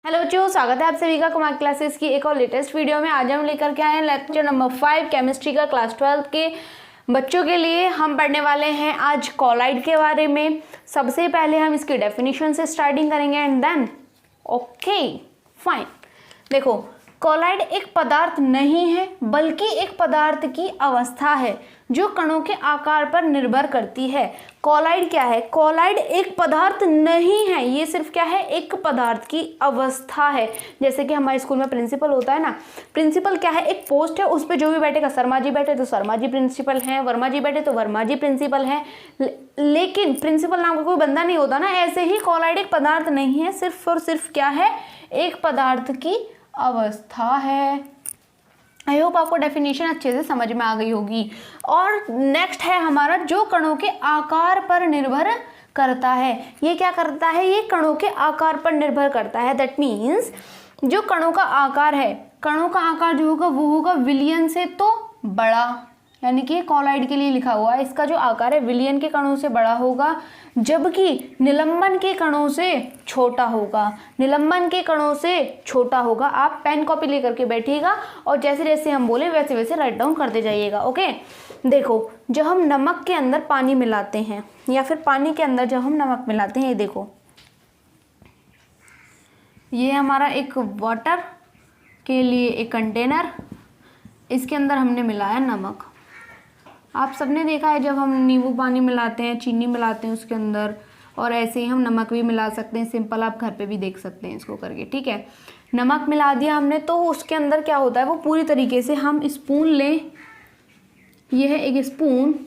Hello बच्चों, स्वागत है आप सभी का कुमार क्लासेस की एक और लेटेस्ट वीडियो में। आज हम लेकर के आए हैं लेक्चर नंबर 5 केमिस्ट्री का क्लास 12 के बच्चों के लिए। हम पढ़ने वाले हैं आज कॉलाइड के बारे में। सबसे पहले हम इसकी डेफिनेशन से स्टार्टिंग करेंगे एंड देन ओके फाइन। देखो, कॉलाइड एक पदार्थ नहीं है बल्कि एक पदार्थ की अवस्था है जो कणों के आकार पर निर्भर करती है। कॉलाइड क्या है? कॉलाइड एक पदार्थ नहीं है, ये सिर्फ क्या है, एक पदार्थ की अवस्था है। जैसे कि हमारे स्कूल में प्रिंसिपल होता है ना, प्रिंसिपल क्या है, एक पोस्ट है, उस पर जो भी बैठेगा, शर्मा जी बैठे तो शर्मा जी प्रिंसिपल हैं, वर्मा जी बैठे तो वर्मा जी प्रिंसिपल हैं। लेकिन प्रिंसिपल नाम का कोई बंदा नहीं होता ना। ऐसे ही कॉलाइड एक पदार्थ नहीं है, सिर्फ और सिर्फ क्या है, एक पदार्थ की अवस्था है। आई होप आपको डेफिनेशन अच्छे से समझ में आ गई होगी। और नेक्स्ट है हमारा, जो कणों के आकार पर निर्भर करता है। ये क्या करता है? ये कणों के आकार पर निर्भर करता है। दैट मीन्स जो कणों का आकार है, कणों का आकार जो होगा वो होगा विलियन से तो बड़ा, यानी कि कॉलाइड के लिए लिखा हुआ है, इसका जो आकार है विलियन के कणों से बड़ा होगा, जबकि निलंबन के कणों से छोटा होगा। निलंबन के कणों से छोटा होगा। आप पेन कॉपी लेकर के बैठिएगा और जैसे जैसे हम बोले वैसे वैसे राइट डाउन करते जाइएगा। ओके, देखो, जब हम नमक के अंदर पानी मिलाते हैं या फिर पानी के अंदर जब हम नमक मिलाते हैं, ये देखो, ये हमारा एक वाटर के लिए एक कंटेनर, इसके अंदर हमने मिलाया नमक। आप सबने देखा है जब हम नींबू पानी मिलाते हैं, चीनी मिलाते हैं उसके अंदर, और ऐसे ही हम नमक भी मिला सकते हैं। सिंपल, आप घर पे भी देख सकते हैं इसको करके। ठीक है, नमक मिला दिया हमने तो उसके अंदर क्या होता है, वो पूरी तरीके से हम स्पून लें, ये है एक स्पून,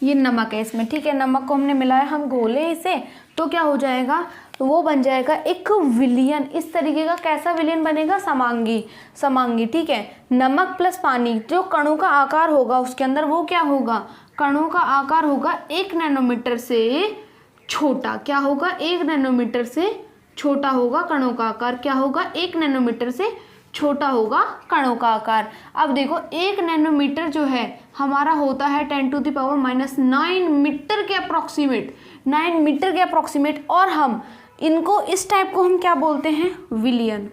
ये नमक है इसमें। ठीक है, नमक को हमने मिलाया, हम घोले इसे तो क्या हो जाएगा, वो बन जाएगा एक विलियन। इस तरीके का कैसा विलियन बनेगा? समांगी, समांगी। ठीक है, नमक प्लस पानी, जो कणों का आकार होगा उसके अंदर वो क्या होगा, कणों का आकार होगा 1 नैनोमीटर से छोटा। क्या होगा? 1 नैनोमीटर से छोटा होगा कणों का आकार। क्या होगा? 1 नैनोमीटर से छोटा होगा कणों का आकार। अब देखो, 1 नैनोमीटर जो है हमारा होता है 10⁻⁹ मीटर के अप्रॉक्सीमेट, 9 मीटर के अप्रॉक्सीमेट। और हम इनको, इस टाइप को हम क्या बोलते हैं? विलियन।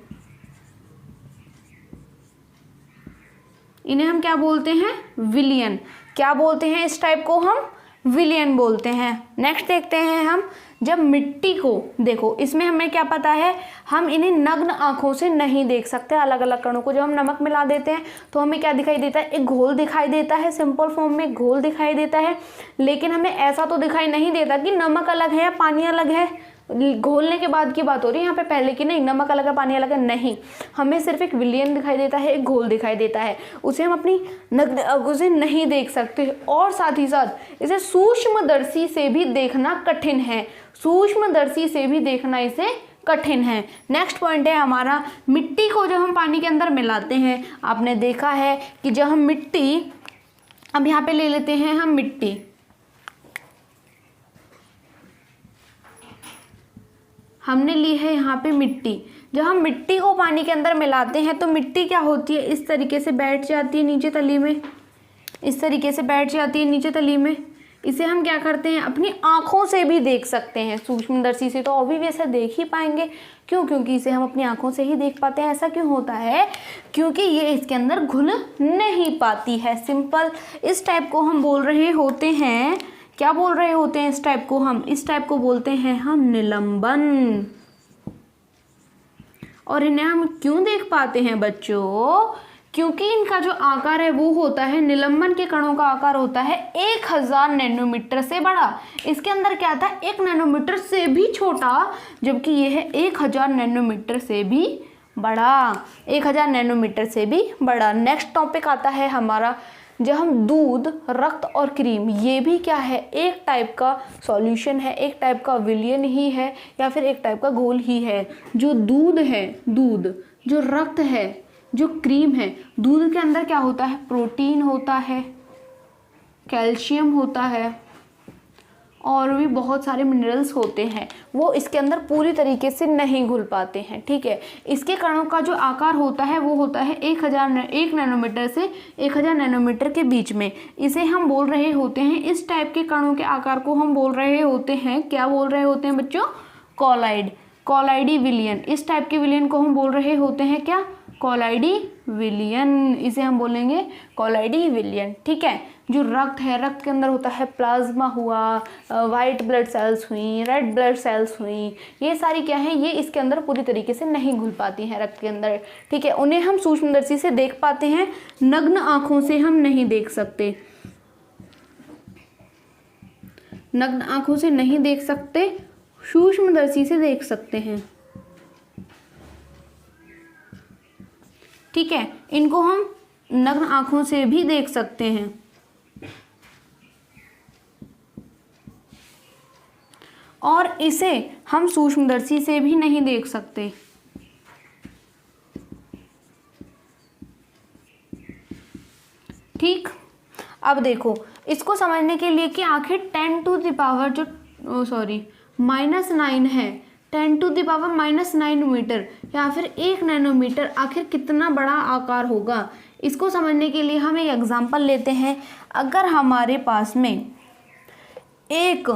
इन्हें हम क्या बोलते हैं? विलियन। क्या बोलते हैं इस टाइप को? हम विलियन बोलते हैं। नेक्स्ट देखते हैं हम, जब मिट्टी को देखो, इसमें हमें क्या पता है, हम इन्हें नग्न आंखों से नहीं देख सकते। अलग अलग कणों को जब हम नमक मिला देते हैं तो हमें क्या दिखाई देता है? एक घोल दिखाई देता है, सिंपल फॉर्म में घोल दिखाई देता है। लेकिन हमें ऐसा तो दिखाई नहीं देता कि नमक अलग है या पानी अलग है। घोलने के बाद की बात हो रही है यहाँ पे, पहले की नहीं। नमक अलग है पानी अलग है नहीं, हमें सिर्फ एक विलियन दिखाई देता है, एक घोल दिखाई देता है। उसे हम अपनी नग्न आंखों से नहीं देख सकते। और साथ ही साथ इसे सूक्ष्मदर्शी से भी देखना कठिन है। सूक्ष्मदर्शी से भी देखना इसे कठिन है। नेक्स्ट पॉइंट है हमारा, मिट्टी को जब हम पानी के अंदर मिलाते हैं, आपने देखा है कि जब हम मिट्टी, अब यहाँ पे ले लेते हैं हम मिट्टी, हमने ली है यहाँ पे मिट्टी। जब हम मिट्टी को पानी के अंदर मिलाते हैं तो मिट्टी क्या होती है, इस तरीके से बैठ जाती है नीचे तली में, इस तरीके से बैठ जाती है नीचे तली में। इसे हम क्या करते हैं, अपनी आंखों से भी देख सकते हैं। सूक्ष्मदर्शी से तो अभी वैसे देख ही पाएंगे, क्यों? क्योंकि इसे हम अपनी आंखों से ही देख पाते हैं। ऐसा क्यों होता है? क्योंकि ये इसके अंदर घुल नहीं पाती है। सिंपल, इस टाइप को हम बोल रहे होते हैं, क्या बोल रहे होते हैं इस टाइप को? हम इस टाइप को बोलते हैं हम निलंबन। और इन्हें हम क्यों देख पाते हैं बच्चों? क्योंकि इनका जो आकार है वो होता है, निलंबन के कणों का आकार होता है 1000 नैनोमीटर से बड़ा। इसके अंदर क्या था, 1 नैनोमीटर से भी छोटा, जबकि ये है 1000 नैनोमीटर से भी बड़ा, 1000 नैनोमीटर से भी बड़ा। नेक्स्ट टॉपिक आता है हमारा, जब हम दूध, रक्त और क्रीम, ये भी क्या है, एक टाइप का सॉल्यूशन है, एक टाइप का विलियन ही है या फिर एक टाइप का घोल ही है। जो दूध है, दूध, जो रक्त है, जो क्रीम है, दूध के अंदर क्या होता है, प्रोटीन होता है, कैल्शियम होता है और भी बहुत सारे मिनरल्स होते हैं। वो इसके अंदर पूरी तरीके से नहीं घुल पाते हैं। ठीक है, इसके कणों का जो आकार होता है वो होता है 1 नैनोमीटर से 1000 नैनोमीटर के बीच में। इसे हम बोल रहे होते हैं, इस टाइप के कणों के आकार को हम बोल रहे होते हैं, क्या बोल रहे होते हैं बच्चों? कॉलाइड। कॉलाइडी विलियन, इस टाइप के विलियन को हम बोल रहे होते हैं क्या, कॉलाइडी विलियन, इसे हम बोलेंगे कॉलाइडी विलियन। ठीक है, जो रक्त है, रक्त के अंदर होता है प्लाज्मा हुआ, वाइट ब्लड सेल्स हुई, रेड ब्लड सेल्स हुई, ये सारी क्या है, ये इसके अंदर पूरी तरीके से नहीं घुल पाती हैं रक्त के अंदर। ठीक है, उन्हें हम सूक्ष्मदर्शी से देख पाते हैं, नग्न आंखों से हम नहीं देख सकते, नग्न आंखों से नहीं देख सकते, सूक्ष्मदर्शी से देख सकते हैं। ठीक है, इनको हम नग्न आंखों से भी देख सकते हैं। और इसे हम सूक्ष्मदर्शी से भी नहीं देख सकते। ठीक, अब देखो इसको समझने के लिए कि आखिर 10 टू द पावर जो -9 है, 10 टू द पावर -9 मीटर या फिर 1 नैनोमीटर आखिर कितना बड़ा आकार होगा, इसको समझने के लिए हम एक एग्जांपल लेते हैं। अगर हमारे पास में 1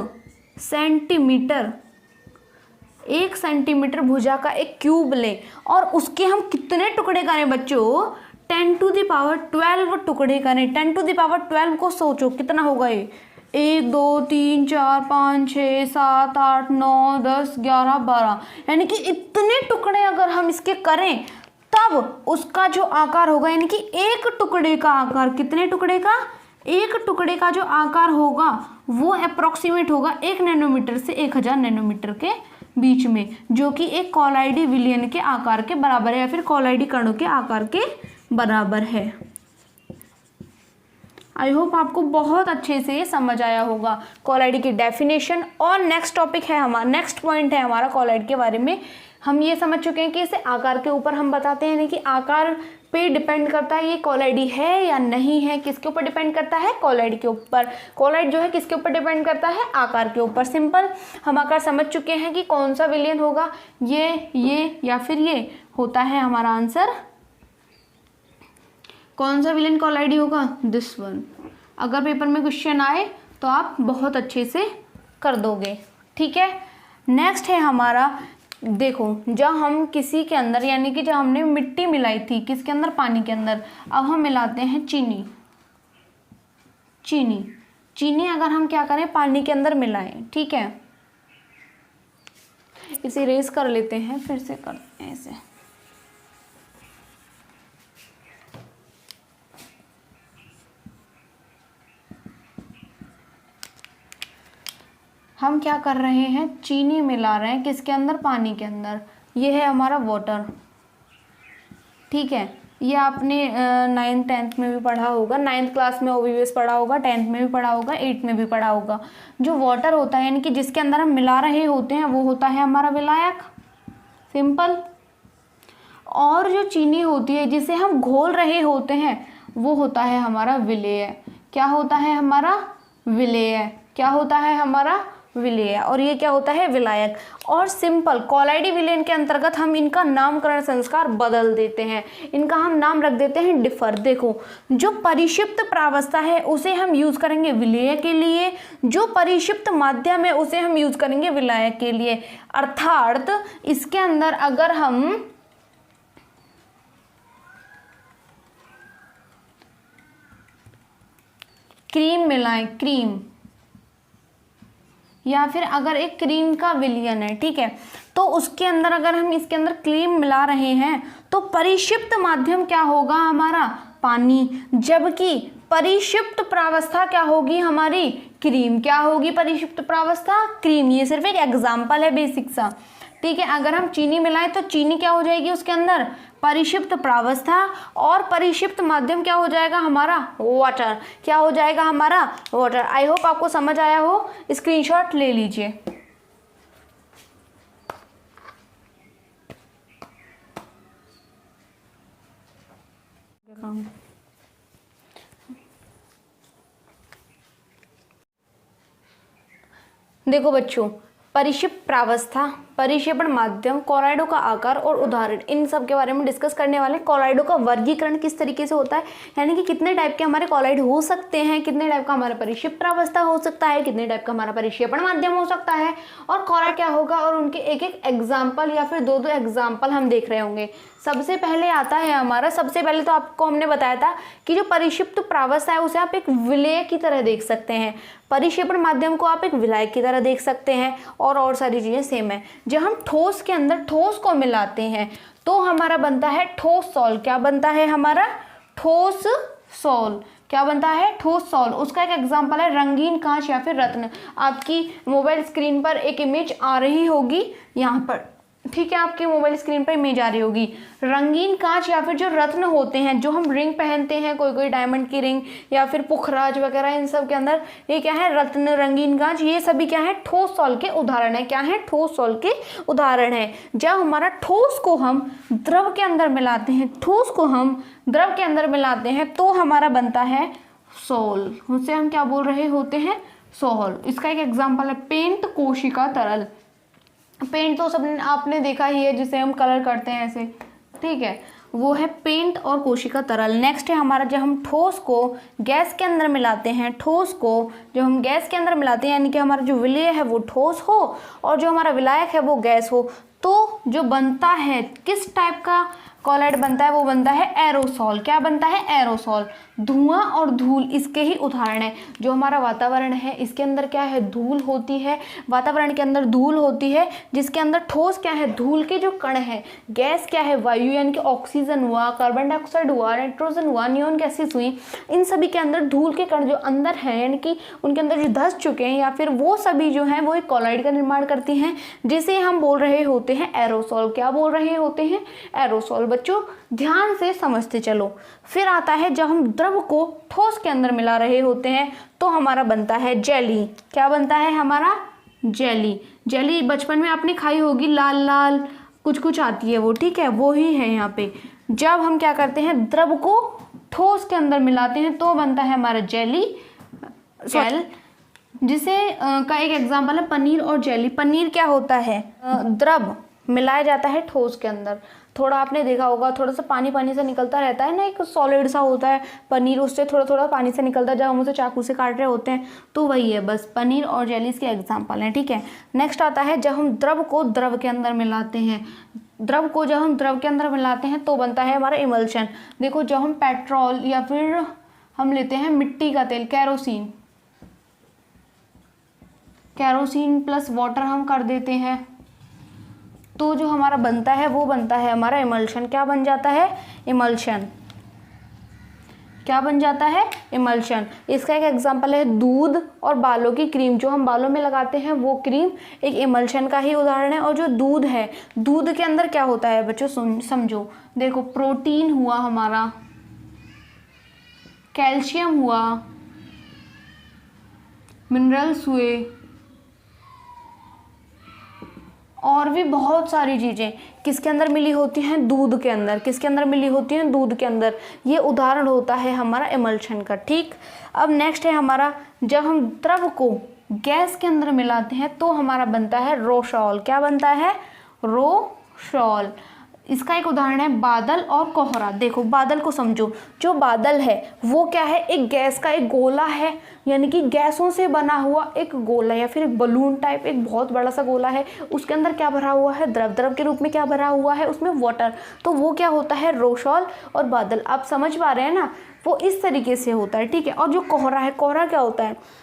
सेंटीमीटर भुजा का एक क्यूब लें और उसके हम कितने टुकड़े करें बच्चों, 10 टू द पावर 12 टुकड़े करें। 10 टू द पावर 12 को सोचो कितना होगा ये, 1 2 3 4 5 6 7 8 9 10 11 12, यानी कि इतने टुकड़े अगर हम इसके करें तब उसका जो आकार होगा, यानी कि एक टुकड़े का आकार, कितने टुकड़े का, एक टुकड़े का जो आकार होगा वो अप्रोक्सीमेट होगा 1 नैनोमीटर से 1000 नैनोमीटर के बीच में, जो कि एक कॉलाइडी विलियन के आकार के बराबर है या फिर कॉलाइडी कणों के आकार के बराबर है। आई होप आपको बहुत अच्छे से ये समझ आया होगा कॉलाइडी की डेफिनेशन। और नेक्स्ट टॉपिक है हमारा, नेक्स्ट पॉइंट है हमारा कॉलाइड के बारे में। हम ये समझ चुके हैं कि इसे आकार के ऊपर हम बताते हैं, यानी कि आकार पे डिपेंड करता है ये कॉलाइडी है या नहीं है, किसके ऊपर डिपेंड करता है, कॉलाइड के ऊपर। कॉलाइड जो है किसके ऊपर डिपेंड करता है, आकार के ऊपर। सिंपल, हम आकार समझ चुके हैं कि कौन सा विलियन होगा, ये या फिर ये होता है हमारा आंसर। कौन सा विलियन कॉलाइडी होगा, दिस वन। अगर पेपर में क्वेश्चन आए तो आप बहुत अच्छे से कर दोगे। ठीक है, नेक्स्ट है हमारा, देखो जब हम किसी के अंदर, यानी कि जब हमने मिट्टी मिलाई थी किसके अंदर, पानी के अंदर, अब हम मिलाते हैं चीनी। चीनी अगर हम क्या करें, पानी के अंदर मिलाएं। ठीक है, इसे इरेज कर लेते हैं, फिर से करते हैं इसे। हम क्या कर रहे हैं, चीनी मिला रहे हैं किसके अंदर, पानी के अंदर। ये है हमारा वाटर। ठीक है, ये आपने 9th 10th में भी पढ़ा होगा, 9th क्लास में OBS पढ़ा होगा, 10th में भी पढ़ा होगा, 8th में भी पढ़ा होगा। जो वाटर होता है, यानी कि जिसके अंदर हम मिला रहे होते हैं, वो होता है हमारा विलायक, सिंपल। और जो चीनी होती है जिसे हम घोल रहे होते हैं, वो होता है हमारा विलेय। क्या होता है हमारा, विलेय। क्या होता है हमारा, विलेय। और ये क्या होता है, विलायक। और सिंपल कॉलाइडी विलियन के अंतर्गत हम इनका नामकरण संस्कार बदल देते हैं, इनका हम नाम रख देते हैं डिफर। देखो, जो परिक्षिप्त प्रावस्था है उसे हम यूज करेंगे विलेय के लिए, जो परिक्षिप्त माध्यम है उसे हम यूज करेंगे विलायक के लिए। अर्थात इसके अंदर अगर हम क्रीम मिलाएं, क्रीम, या फिर अगर एक क्रीम का विलियन है, ठीक है, तो उसके अंदर अगर हम इसके अंदर क्रीम मिला रहे हैं तो परिक्षिप्त माध्यम क्या होगा हमारा, पानी। जबकि परिक्षिप्त प्रावस्था क्या होगी हमारी, क्रीम। क्या होगी परिक्षिप्त प्रावस्था, क्रीम। ये सिर्फ एक एग्जाम्पल है बेसिक सा। ठीक है, अगर हम चीनी मिलाएं तो चीनी क्या हो जाएगी उसके अंदर, परिक्षिप्त प्रावस्था। और परिक्षिप्त माध्यम क्या हो जाएगा हमारा, वाटर। क्या हो जाएगा हमारा, वाटर। आई होप आपको समझ आया हो, स्क्रीनशॉट ले लीजिए। देखो बच्चों, परिक्षिप्त प्रावस्था, परिक्षेपण माध्यम, कोलाइडों का आकार और उदाहरण, इन सब के बारे में डिस्कस करने वाले हैं। कोलाइडों का वर्गीकरण किस तरीके से होता है, यानी कि कितने टाइप के हमारे कोलाइड हो सकते हैं, कितने टाइप का हमारा परिक्षेप प्रावस्था हो सकता है, कितने टाइप का हमारा परिक्षेपण माध्यम हो सकता है, और कोलाइड क्या होगा, और उनके एक एक एग्जाम्पल या फिर दो दो एग्जाम्पल हम देख रहे होंगे। सबसे पहले आता है हमारा, सबसे पहले तो आपको हमने बताया था कि जो परिक्षिप्त प्रावस्था है उसे आप एक विलय की तरह देख सकते हैं, परिक्षेपण माध्यम को आप एक विलायक की तरह देख सकते हैं, और सारी चीज़ें सेम है। जब हम ठोस के अंदर ठोस को मिलाते हैं तो हमारा बनता है ठोस सॉल। क्या बनता है हमारा? ठोस सॉल। क्या बनता है? ठोस सॉल। उसका एक एग्जांपल है रंगीन कांच या फिर रत्न। आपकी मोबाइल स्क्रीन पर एक इमेज आ रही होगी यहाँ पर, ठीक है, आपके मोबाइल स्क्रीन पर इमेज आ रही होगी। रंगीन कांच या फिर जो रत्न होते हैं, जो हम रिंग पहनते हैं, कोई कोई डायमंड की रिंग या फिर पुखराज वगैरह, इन सब के अंदर ये क्या है? रत्न, रंगीन कांच, ये सभी क्या है? ठोस सॉल के उदाहरण है। क्या है? ठोस सॉल के उदाहरण है। जब हमारा ठोस को हम द्रव के अंदर मिलाते हैं, ठोस को हम द्रव के अंदर मिलाते हैं तो हमारा बनता है सॉल। उसे हम क्या बोल रहे होते हैं? सॉल। इसका एक एग्जाम्पल है पेंट कोशिका तरल। पेंट तो सब आपने देखा ही है, जिसे हम कलर करते हैं ऐसे, ठीक है, वो है पेंट और कोशिका तरल। नेक्स्ट है हमारा, जब हम ठोस को गैस के अंदर मिलाते हैं, ठोस को जब हम गैस के अंदर मिलाते हैं, यानी कि हमारा जो विलय है वो ठोस हो और जो हमारा विलायक है वो गैस हो, तो जो बनता है किस टाइप का कोलाइड बनता है? वो बनता है एरोसॉल। क्या बनता है? एरोसॉल। धुआं और धूल इसके ही उदाहरण है। जो हमारा वातावरण है इसके अंदर क्या है? धूल होती है। वातावरण के अंदर धूल होती है, जिसके अंदर ठोस क्या है? धूल के जो कण है। गैस क्या है? वायु, यानी कि ऑक्सीजन हुआ, कार्बन डाइऑक्साइड हुआ, नाइट्रोजन हुआ, नियॉन गैसेस हुई। इन सभी के अंदर धूल के कण जो अंदर है, यानी कि उनके अंदर जो धंस चुके हैं या फिर वो सभी जो हैं वो एक कोलाइड का निर्माण करती हैं, जिसे हम बोल रहे होते हैं एरोसॉल। क्या बोल रहे होते हैं? एरोसॉल। बच्चों ध्यान से समझते चलो। फिर आता है जब हम द्रव को ठोस के अंदर मिला रहे होते हैं तो हमारा बनता है जेली। क्या बनता है हमारा? जेली। जेली बचपन में आपने खाई होगी, लाल लाल कुछ कुछ आती है वो, ठीक है, वो ही है यहाँ पे। जब हम क्या करते हैं? द्रव को ठोस के अंदर मिलाते हैं तो बनता है हमारा जेली जेल, जिसे का एक एग्जाम्पल है पनीर और जेली। पनीर क्या होता है? द्रव मिलाया जाता है ठोस के अंदर। थोड़ा आपने देखा होगा, थोड़ा सा पानी पानी से निकलता रहता है ना, एक सॉलिड सा होता है पनीर, उससे थोड़ा थोड़ा पानी से निकलता है जब हम उसे चाकू से काट रहे होते हैं, तो वही है बस। पनीर और जेलीज के एग्जाम्पल हैं, ठीक है। नेक्स्ट आता है जब हम द्रव को द्रव के अंदर मिलाते हैं। द्रव को जब हम द्रव के अंदर मिलाते हैं तो बनता है हमारा इमल्शन। देखो, जब हम पेट्रोल या फिर हम लेते हैं मिट्टी का तेल, कैरोसिन, कैरोसिन प्लस वाटर हम कर देते हैं तो जो हमारा बनता है वो बनता है हमारा इमल्शन। क्या बन जाता है? इमल्शन। क्या बन जाता है? इमल्शन। इसका एक एग्जांपल है दूध और बालों की क्रीम। जो हम बालों में लगाते हैं वो क्रीम एक इमल्शन का ही उदाहरण है। और जो दूध है, दूध के अंदर क्या होता है बच्चों? समझो, देखो, प्रोटीन हुआ हमारा, कैल्शियम हुआ, मिनरल्स हुए, और भी बहुत सारी चीज़ें किसके अंदर मिली होती हैं? दूध के अंदर। किसके अंदर मिली होती हैं? दूध के अंदर। ये उदाहरण होता है हमारा इमल्शन का, ठीक। अब नेक्स्ट है हमारा, जब हम द्रव को गैस के अंदर मिलाते हैं तो हमारा बनता है रोसॉल। क्या बनता है? रोसॉल। इसका एक उदाहरण है बादल और कोहरा। देखो, बादल को समझो। जो बादल है वो क्या है? एक गैस का एक गोला है, यानी कि गैसों से बना हुआ एक गोला या फिर एक बलून टाइप एक बहुत बड़ा सा गोला है। उसके अंदर क्या भरा हुआ है? द्रव। द्रव के रूप में क्या भरा हुआ है? उसमें वाटर। तो वो क्या होता है? रोसॉल और बादल। आप समझ पा रहे हैं ना? वो इस तरीके से होता है, ठीक है। और जो कोहरा है, कोहरा क्या होता है?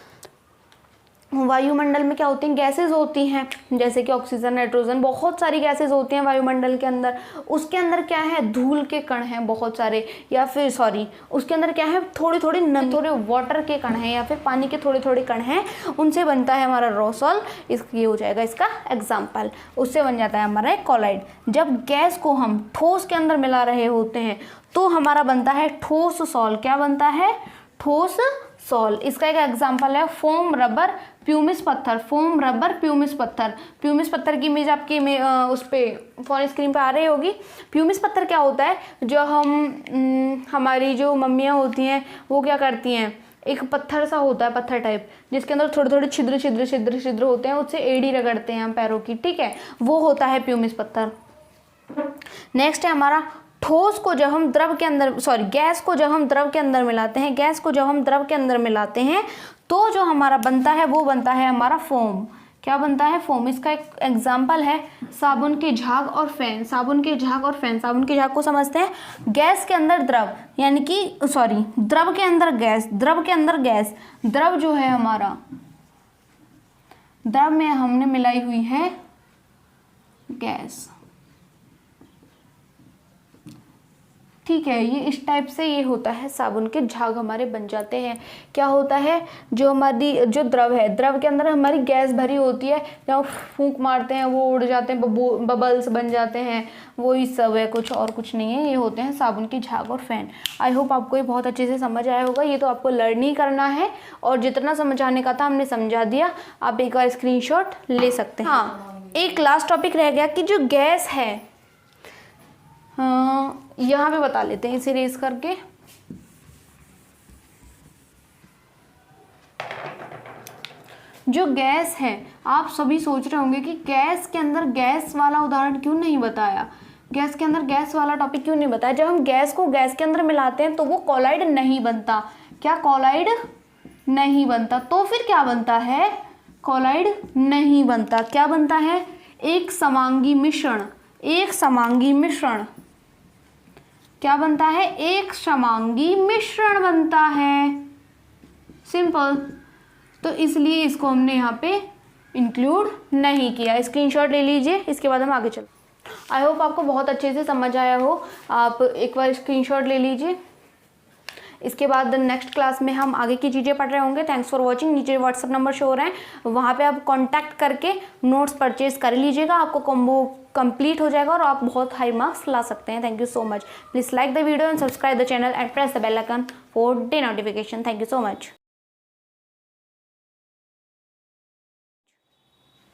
वायुमंडल में क्या होती हैं? गैसेज होती हैं, जैसे कि ऑक्सीजन, नाइट्रोजन, बहुत सारी गैसेज होती हैं वायुमंडल के अंदर। उसके अंदर क्या है? धूल के कण हैं बहुत सारे, या फिर उसके अंदर क्या है? थोड़ी थोड़ी थोड़े वाटर के कण हैं या फिर पानी के थोड़े थोड़े कण हैं। उनसे बनता है हमारा रोसॉल। ये हो जाएगा इसका एग्जाम्पल। उससे बन जाता है हमारा एक कोलाइड। जब गैस को हम ठोस के अंदर मिला रहे होते हैं तो हमारा बनता है ठोस सॉल। क्या बनता है? ठोस सॉल। इसका एक एग्जांपल है फोम, रबर, प्यूमिस पत्थर। फोम, रबर, प्यूमिस पत्थर। प्यूमिस पत्थर की इमेज आपकी उस पर फोन स्क्रीन पे आ रही होगी। प्यूमिस पत्थर क्या होता है? जो हमारी जो मम्मियाँ होती हैं वो क्या करती हैं? एक पत्थर सा होता है, पत्थर टाइप, जिसके अंदर थोड़े थोड़े छिद्र छिद्र छिद्र छिद्र होते हैं, उससे एड़ी रगड़ते हैं हम पैरों की, ठीक है, वो होता है प्यूमिस पत्थर। नेक्स्ट है हमारा ठोस को जब हम द्रव के अंदर, सॉरी गैस को जब हम द्रव के अंदर मिलाते हैं, गैस को जब हम द्रव के अंदर मिलाते हैं तो जो हमारा बनता है वो बनता है हमारा फोम। क्या बनता है? फोम। इसका एक एग्जाम्पल है साबुन के झाग और फैन। साबुन के झाग और फैन, साबुन के झाग को समझते हैं, गैस के अंदर द्रव, यानी कि सॉरी द्रव के अंदर गैस, द्रव के अंदर गैस, द्रव जो है हमारा, द्रव में हमने मिलाई हुई है गैस, ठीक है। ये इस टाइप से ये होता है, साबुन के झाग हमारे बन जाते हैं। क्या होता है? जो हमारी जो द्रव है, द्रव के अंदर हमारी गैस भरी होती है, जब फूंक मारते हैं वो उड़ जाते हैं, बबल्स बन जाते हैं, वो ही सब है, कुछ और कुछ नहीं है। ये होते हैं साबुन के झाग और फैन। आई होप आपको ये बहुत अच्छे से समझ आया होगा। ये तो आपको लर्न ही करना है और जितना समझाने का था हमने समझा दिया। आप एक बार स्क्रीनशॉट ले सकते हैं। हाँ, एक लास्ट टॉपिक रह गया कि जो गैस है, यहाँ पे बता लेते हैं इसे रेस करके। जो गैस है, आप सभी सोच रहे होंगे कि गैस के अंदर गैस वाला उदाहरण क्यों नहीं बताया, गैस के अंदर गैस वाला टॉपिक क्यों नहीं बताया। जब हम गैस को गैस के अंदर मिलाते हैं तो वो कोलाइड नहीं बनता। क्या? कोलाइड नहीं बनता। तो फिर क्या बनता है? कोलाइड नहीं बनता। क्या बनता है? एक समांगी मिश्रण। एक समांगी मिश्रण क्या बनता है? एक समांगी मिश्रण बनता है। सिंपल। तो इसलिए इसको हमने यहाँ पे इंक्लूड नहीं किया। स्क्रीनशॉट ले लीजिए, इसके बाद हम आगे चलते। आई होप आपको बहुत अच्छे से समझ आया हो। आप एक बार स्क्रीनशॉट ले लीजिए। इसके बाद नेक्स्ट क्लास में हम आगे की चीज़ें पढ़ रहे होंगे। Thanks for watching. नीचे व्हाट्सअप नंबर शो हो रहे हैं, वहाँ पे आप कांटेक्ट करके नोट्स परचेज कर लीजिएगा। आपको कॉम्बो कंप्लीट हो जाएगा और आप बहुत हाई मार्क्स ला सकते हैं। Thank you so much. Please like the video and subscribe the channel and press the bell icon for the notification. Thank you so much.